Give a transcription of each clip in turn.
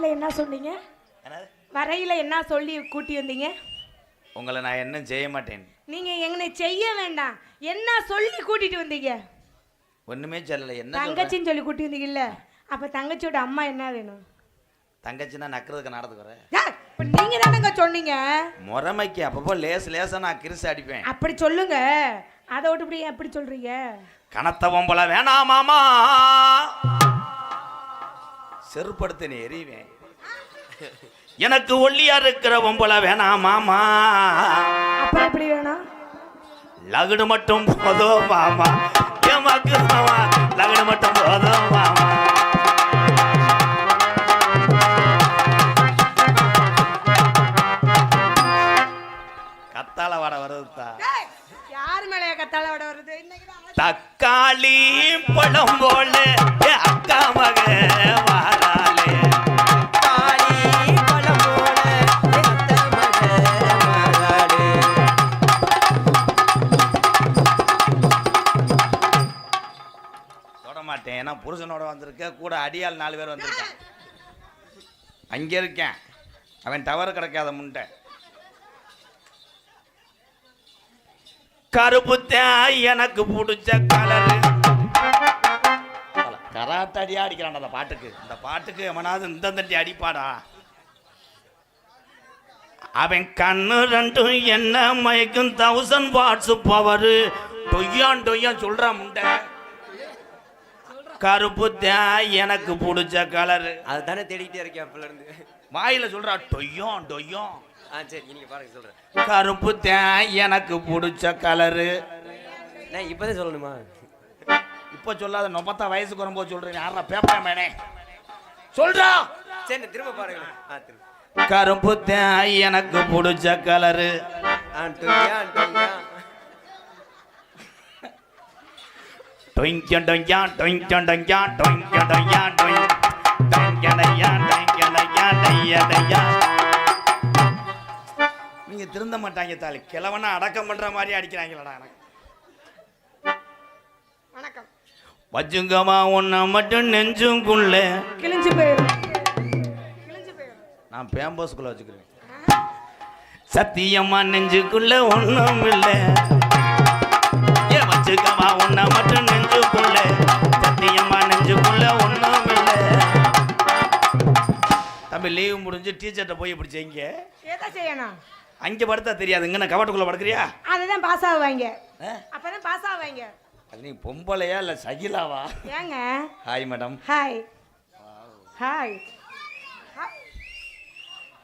வரையில என்ன சொன்னீங்க? வரையில என்ன சொல்லி கூட்டி வந்தீங்க? உங்களை நான் என்ன செய்ய மாட்டேன். நீங்க எங்கனை செய்ய வேண்டாம், என்ன சொல்லி கூட்டிட்டு வந்தீங்க? ஒண்ணுமே சொல்லல. என்ன தங்கச்சின்னு சொல்லி கூட்டி வந்தீங்கல்ல, அப்ப தங்கச்சியோட அம்மா என்ன வேணும்? தங்கச்சின்னா நக்கிறதுக்கு நாடத்துக்கு வர. நீங்க தானங்க சொன்னீங்க முறைமைக்கு அப்பப்போ லேசா நான் கிரிசு அடிப்பேன். அப்படி சொல்லுங்க. அதை விட்டு இப்படி எப்படி சொல்றீங்க? கனத்தவன் போல வேணாம் மாமா, செருப்படுத்த நீ எறிவேன். எனக்கு ஒல்லியா இருக்கிறவன் போல வேணாம் மாமா. அப்புறம் எப்படி வேணாம்? லகுடு மட்டும் போதும் மாமா. ஏமாக்கு மாமா, லகுடு மட்டும் போதும் மாமா. கத்தால வாட வருதுதா. யார் மேல கத்தால வாட வருது? தக்காளி பழம் போல அக்கா மக வாராலே. தக்காளி பழம் போல அக்கா மக வாராலே. தொட மாட்டேன், ஏன்னா புருஷனோட வந்திருக்க, கூட அடியால் 4 பேர் வந்திருக்கேன். அங்க இருக்கேன், அவன் டவர் கிடைக்காத முண்டை. கருப்புத்தான் எனக்கு பிடிச்ச கலரு. கராத்தடியா அடிக்கிறான் அந்த பாட்டுக்கு. இந்த பாட்டுக்கு எவனாவது இந்த தட்டி அடிப்பாடா. அவன் கண்ணு ரெண்டும் என்ன மயக்கும் 1000 வாட்ஸ் பவர். டொய்யான் டொய்யான் சொல்றான் முண்டை. கருப்புத்தான் எனக்கு பிடிச்ச கலரு. அதுதானே தேடிக்கிட்டே இருக்கேன் அப்பல இருந்து. வாயில சொல்றா டொய்யான் டொய்யான். சரி நீங்க பாருங்க சொல்றேன். கருப்பு தான் எனக்கு பிடிச்ச கலரு. நான் இப்பதான் சொல்லணுமா? இப்ப சொல்லாத, 90 வயசுக்கு வரும்போது சொல்றேன். யாரா பேப்பர் மேனே சொல்றா. சரி திரும்ப பாருங்க. கருப்பு தான் எனக்கு பிடிச்ச கலரு. நீங்க திருந்த மாட்டாங்க தாலி. கிழவனா அடக்கம் பண்ற மாதிரி அடிக்கிறாங்களடா. எனக்கு வணக்கம் வச்சுங்கம்மா ஒன்ன மட்டும் நெஞ்சுக்குள்ள கிழிஞ்சு போயிடும். நான் பேம்பஸ்குள்ள வச்சுக்கிறேன். சத்தியம்மா நெஞ்சுக்குள்ள ஒண்ணும் இல்லை. ஏன் வச்சுக்கம்மா ஒன்ன மட்டும் நெஞ்சுக்குள்ள. சத்தியம்மா நெஞ்சுக்குள்ள ஒண்ணும் இல்லை. தம்பி லீவ் முடிஞ்சு டீச்சர்ட்ட போய் இப்படி செய்யுங்க. ஏதா செய்யணும்? அங்க படுத்தா தெரியாது, இங்க கவட்டுக்குள்ள படுக்கிறியா? அதுதான் பாஸ் ஆவாங்க. அப்பதான் பாஸ் ஆவாங்க. அது நீ பொம்பளையா இல்ல சகிலாவா? ஏங்க ஹாய் மேடம். Hi hi.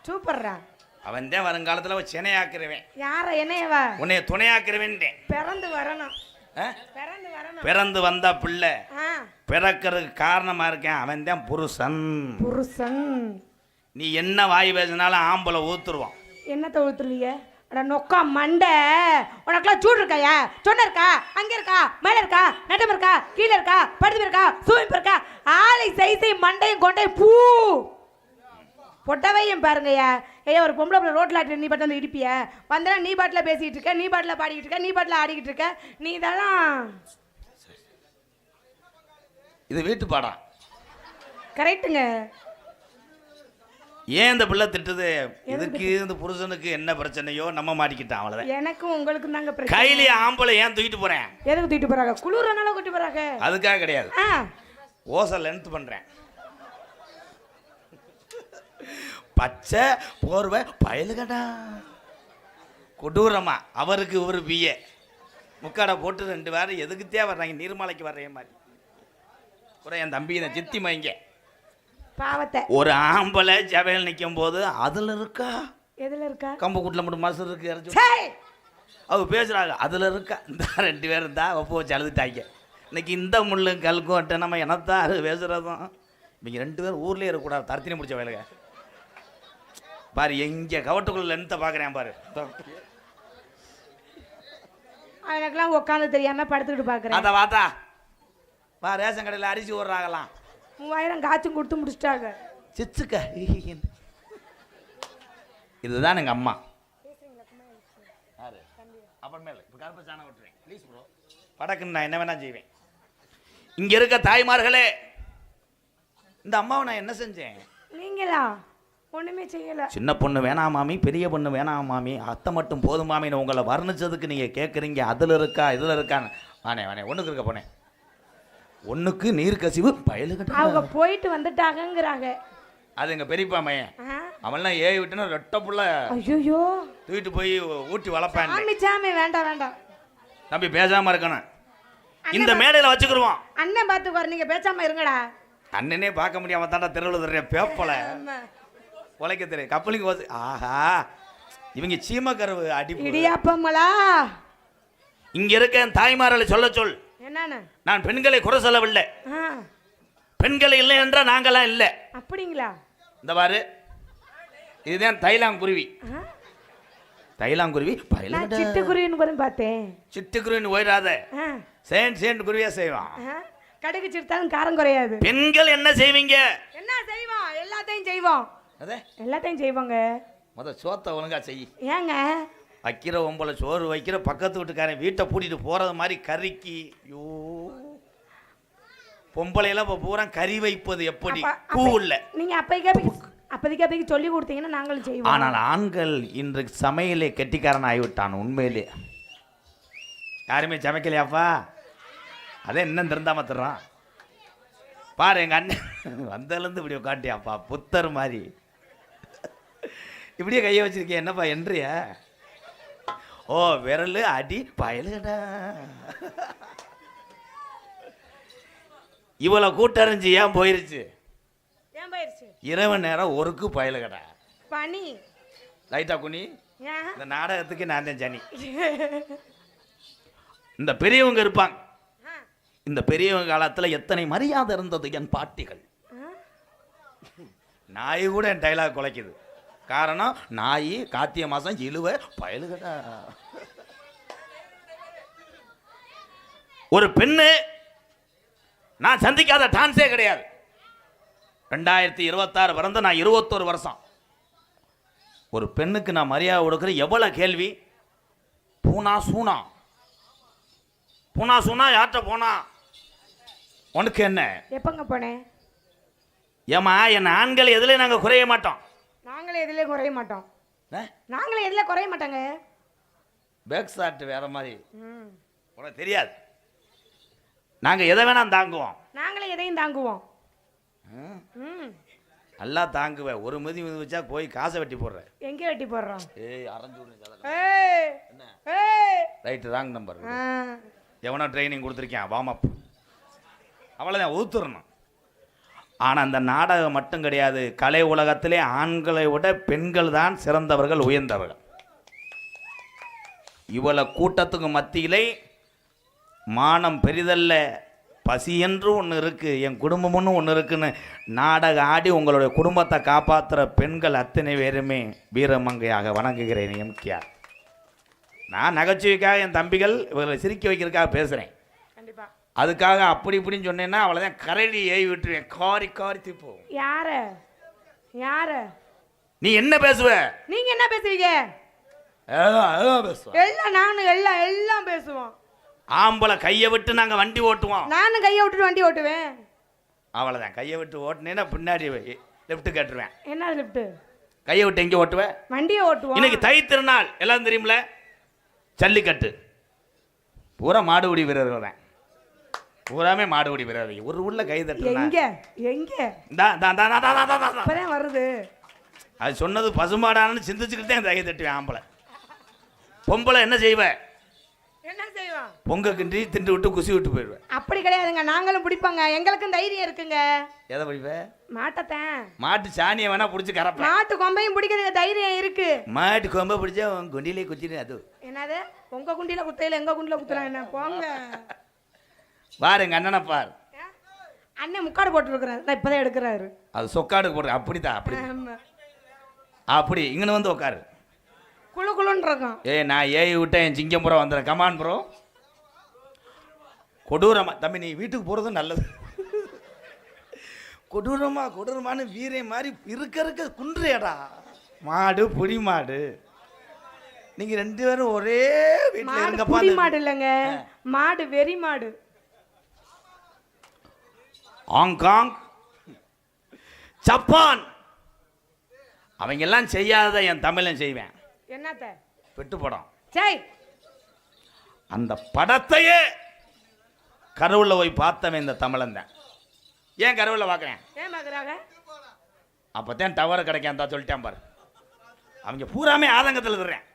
சூப்பர்ரா. அவன் தான் வருங்காலத்துல சினையாக்குறவன். யார என்னையவா? உன்னைய துணையாக்குறவன். பிறந்து வரணும். பிறந்து வந்த பிள்ளை பிறக்கிறதுக்கு காரணமா இருக்கேன். அவன் தான் புருஷன். புருஷன். நீ என்ன வாய் பேசினாலும் ஆம்பளை ஊத்துருவான். என்னத்தை ஊத்துருவீங்க? நொக்கா மண்டை. உனக்குலாம் சூடு இருக்காயா? சொன்ன இருக்கா? அங்க இருக்கா? மேல இருக்கா? நட்டம் இருக்கா? கீழே இருக்கா? படுத்து இருக்கா? சூமிப்பு இருக்கா? ஆளை சைசை மண்டையும் கொண்டை பூ பொட்டவையும் பாருங்கய்யா. ஏன் ஒரு பொம்பளை பிள்ளை ரோட்டில் ஆட்டி நீ பாட்டு வந்து இடிப்பிய வந்தா? நீ பாட்டில் பேசிக்கிட்டு இருக்க, நீ பாட்டில் பாடிக்கிட்டு இருக்க, நீ பாட்டில் ஆடிக்கிட்டு இருக்க. நீ இதெல்லாம் இது வீட்டு பாடம். கரெக்டுங்க. ஏன் இந்த பிள்ளை திட்டுது? இதுக்கு இந்த புருஷனுக்கு என்ன பிரச்சனையோ நம்ம மாட்டிக்கிட்டான். அவ்வளவுதான். எனக்கும் உங்களுக்கும் தாங்க பிரச்சனை. கையில ஆம்பளை ஏன் தூக்கிட்டு போறேன்? எதுக்கு தூக்கிட்டு போறாங்க? குளிரனால கூட்டி போறாங்க. அதுக்காக கிடையாது. ஓசை லென்த் பண்றேன். பச்சை போர்வை பயலுகடா கொடூரமா. அவருக்கு ஒரு பிஏ முக்காடை போட்டு 2 பேரும் எதுக்குத்தே வர்றாங்க? நீர்மலைக்கு வர்ற மாதிரி கூட என் தம்பி இந்த சித்தி மைங்க பாவத்தை. ஒரு ஆம்பளை ஜபையில் நிற்கும் போது அதுல இருக்கா? எதுல இருக்கா? கம்பு கூட்டில் மட்டும் மசு இருக்கு. அவங்க பேசுறாங்க அதுல இருக்கா. இந்த 2 பேரும் இருந்தா ஒப்பு வச்சு அழுதுட்டாங்க. இன்னைக்கு இந்த முள்ளு கல்கோட்டை நம்ம எனத்தான் பேசுறதும். இவங்க 2 பேரும் ஊர்லயே இருக்கக்கூடாது. தரத்தினி முடிச்ச வேலைங்க பாரு. எங்க கவட்டுக்குள்ள லென்த்தை பாக்குறேன் பாரு. எனக்கெல்லாம் உட்காந்து தெரியாம படுத்துக்கிட்டு பாக்குறேன். அத வாத்தா வா, ரேஷன் கடையில் அரிசி ஓடுறாங்களாம். 3000 காய்ச்சும் கொடுத்து முடிச்சிட்டாங்க. சிச்சுக்க இதுதான் எங்க அம்மா. அப்புறமேல இப்போ கருப்பை சாணம் விட்டுருவேன் ப்ளீஸ் ப்ரோ. படக்குன்னு நான் என்ன வேணா செய்வேன். இங்க இருக்க தாய்மார்களே, இந்த அம்மாவை நான் என்ன செஞ்சேன்? நீங்களா ஒண்ணுமே செய்யல. சின்ன பொண்ணு வேணாம் மாமி, பெரிய பொண்ணு வேணாம் மாமி, அத்தை மட்டும் போதும் மாமின்னு உங்களை வர்ணிச்சதுக்கு நீங்கள் கேட்குறீங்க. அதில் இருக்கா இதில் இருக்கான்னு. வானே ஒன்றுக்கு இருக்க போனேன். ஒன்றுக்கு நீர் கசிவு பயலுகிட்ட. அவங்க போயிட்டு வந்துட்டாங்கங்கிறாங்க. அது எங்கள் பெரியப்பா மையன். அவன்லாம் ஏறி விட்டுன்னா ரெட்ட புள்ள ஐயோ தூக்கிட்டு போய் ஊட்டி வளர்ப்பேன். சாமி சாமி வேண்டாம் வேண்டாம். தம்பி பேசாமல் இருக்கணும். இந்த மேடையில் வச்சுக்கிருவோம். அண்ணன் பார்த்துக்குவார், நீங்க பேசாம இருங்கடா. அண்ணனே பார்க்க முடியாம தாண்டா தெருவில் தர்ற பேப்பலை உழைக்க தெரியும். கப்பலிங்க போது ஆஹா இவங்க சீமக்கரவு அடி இடியாப்பங்களா. இங்க இருக்க என் தாய்மார்களை சொல்ல சொல். என்னன்னு? நான் பெண்களை குறை சொல்லவில்லை. பெண்களை இல்லை என்றால் நாங்களாம் இல்லை. அப்படிங்களா? இந்த பாரு, இதுதான் தைலாங்குருவி. தைலாங்குருவி சிட்டுக்குருவின்னு கூட பார்த்தேன். சிட்டுக்குருவின்னு போயிடாத, சேன் குருவியா செய்வான். கடுகு சிறுத்தாலும் காரம் குறையாது. பெண்கள் என்ன செய்வீங்க? என்ன செய்வோம்? எல்லாத்தையும் செய்வோம். எல்லாத்தையும் செய்வாங்க. சோத்தை ஒழுங்கா செய். ஏங்க வைக்கிற ஒம்பளை சோறு வைக்கிற பக்கத்து வீட்டுக்காரன் வீட்டை பூட்டிட்டு போறது மாதிரி கறிக்கு. ஐயோ பொம்பளையெல்லாம் இப்போ பூரா கறி வைப்பது எப்படி? பூ இல்லை. நீங்க அப்போதைக்கு சொல்லி கொடுத்தீங்கன்னா நாங்களும் செய்வோம். ஆனால் ஆண்கள் இன்று சமையலே கெட்டிக்காரன் ஆகிவிட்டான். உண்மையிலே யாருமே சமைக்கலையாப்பா. அதே இன்னும் திருந்தாம தர்றான் பாரு. எங்கள் அண்ணன் வந்ததுலேருந்து இப்படி உட்காட்டியாப்பா புத்தர் மாதிரி இப்படியே கையை வச்சிருக்கேன். என்னப்பா என்றிய? ஓ விரல் அடி பயலுடா. இவ்வளோ கூட்டறிஞ்சு ஏன் போயிருச்சு? இரவு நேரம் ஒருக்கு பயலுகடா. பனி லைட்டா குனி. இந்த நாடகத்துக்கு நான் தான் ஜனி. இந்த பெரியவங்க இருப்பாங்க. இந்த பெரியவங்க காலத்தில் எத்தனை மரியாதை இருந்தது என் பாட்டிகள். நாய் கூட என் டைலாக் குலைக்குது. காரணம் நாய் கார்த்திகை மாசம் இழுவ பயலுகடா. ஒரு பெண்ணு நான் சந்திக்காத டான்ஸே கிடையாது. 2026 பிறந்த நான் 21 வருஷம். ஒரு பெண்ணுக்கு நான் மரியாதை கொடுக்குற எவ்வளவு கேள்வி. பூனா சூனா பூனா சூனா யார்கிட்ட போனா உனக்கு என்ன? எப்பங்க போனேன்? ஏமா என் ஆண்கள் எதுல நாங்க குறைய மாட்டோம். நாங்களே எதுல குறைய மாட்டோம். நாங்களே எதுல குறைய மாட்டாங்க. பேக் ஷாட் வேற மாதிரி உனக்கு தெரியாது. நாங்க எதை வேணாம் தாங்குவோம். நாங்களே எதையும் தாங்குவோம். நல்லா தாங்குவேன். ஒரு மிதி வச்சா போய் காசை வெட்டி போடுறேன். எங்கே வெட்டி போடுறோம்? Right wrong number. எவனோ ட்ரைனிங் கொடுத்துருக்கேன் வார்ம் அப். அவ்வளோதான் ஊத்துறணும். ஆனால் அந்த நாடகம் மட்டும் கிடையாது. கலை உலகத்திலே ஆண்களை விட பெண்கள் தான் சிறந்தவர்கள், உயர்ந்தவர்கள். இவ்வளவு கூட்டத்துக்கு மத்தியிலே மானம் பெரிதல்ல, பசி என்று ஒன்று இருக்குது, என் குடும்பம்னு ஒன்று இருக்குன்னு நாடகம் ஆடி உங்களுடைய குடும்பத்தை காப்பாற்றுற பெண்கள் அத்தனை பேருமே வீரமங்கையாக வணங்குகிறேன். எம்கேஆர். நான் நகைச்சுவைக்காக என் தம்பிகள் இவர்களை சிரிக்க வைக்கிறதுக்காக பேசுகிறேன். அதுக்காக அப்படி இப்படின்னு சொன்னேன்னா அவ்வளோதான் கரடி ஏறி விட்டுருவேன். காரி திப்போம். யார நீ என்ன பேசுவ? நீங்க என்ன பேசுவீங்க? எல்லாம் நானும் எல்லாம் பேசுவோம். ஆம்பளை கையை விட்டு நாங்க வண்டி ஓட்டுவோம். நானும் கையை விட்டுட்டு வண்டி ஓட்டுவேன். அவ்வளோதான். கையை விட்டு ஓட்டுனேன்னா பின்னாடி லெஃப்ட் கட்டுருவேன். என்ன லெஃப்ட்? கையை விட்டு எங்கே ஓட்டுவேன்? வண்டியை ஓட்டுவோம். இன்னைக்கு தை திருநாள் எல்லாம் தெரியுமில்ல. ஜல்லிக்கட்டு பூரா மாடுபிடி வீரர்கள் தான். பூராமே மாடுபிடி வீரர்கள். ஒரு உள்ள கை தட்டுறேன். வருது அது சொன்னது பசுமாடானு சிந்திச்சுக்கிட்டே கை தட்டுவேன். ஆம்பளை. பொம்பளை என்ன செய்வேன்? என்ன செய்வோம்? பொங்க கிண்டி திண்டு விட்டு குசி விட்டு போயிடுவேன். அப்படி கிடையாதுங்க. நாங்களும் பிடிப்பாங்க. எங்களுக்கும் தைரியம் இருக்குங்க. எதை பிடிப்பேன்? மாட்டத்தான். மாட்டு சாணியை வேணா பிடிச்சி கறப்பேன். மாட்டு கொம்பையும் பிடிக்கிறதுக்கு தைரியம் இருக்கு. மாட்டு கொம்பை பிடிச்சா குண்டிலே குத்திடு. அது என்னது? உங்க குண்டில குத்தையில எங்க குண்டில குத்துறான் என்ன? போங்க பாரு எங்க அண்ணனை பாரு. அண்ணன் முக்காடு போட்டு இருக்கிறாரு. இப்பதான் எடுக்கிறாரு. அது சொக்காடு போடுற. அப்படிதான். அப்படி இங்கன்னு வந்து உட்காரு. குழு குழுன்னு இருக்கும். நான் ஏய் விட்டேன். என் சிங்கம் ப்ரோ வந்துடுறேன். Come on bro. கொடூரமா தம்பி நீ வீட்டுக்கு போகிறது நல்லது. கொடூரமானு வீரே மாதிரி இருக்க குன்றியடா. மாடு புடி மாடு. நீங்க ரெண்டு பேரும் ஒரே வீட்டில் இருங்க. புடி மாடு இல்லைங்க, மாடு வெறி மாடு. ஹாங்காங், ஜப்பான், அவங்க எல்லாம் செய்யாததை என் தமிழன் செய்வேன். என்னத்த? பெட்டு படம். சரி, அந்த படத்தையே கருவில் போய் பார்த்தவன் இந்த தமிழன் தான். ஏன் கருவில் பார்க்குறேன்? ஏன் பார்க்குறாங்க? அப்போத்தான் டவர் கிடைக்கான் தான் சொல்லிட்டேன் பாரு. அவங்க பூராமே ஆதங்கத்தில் இருக்கிறேன்.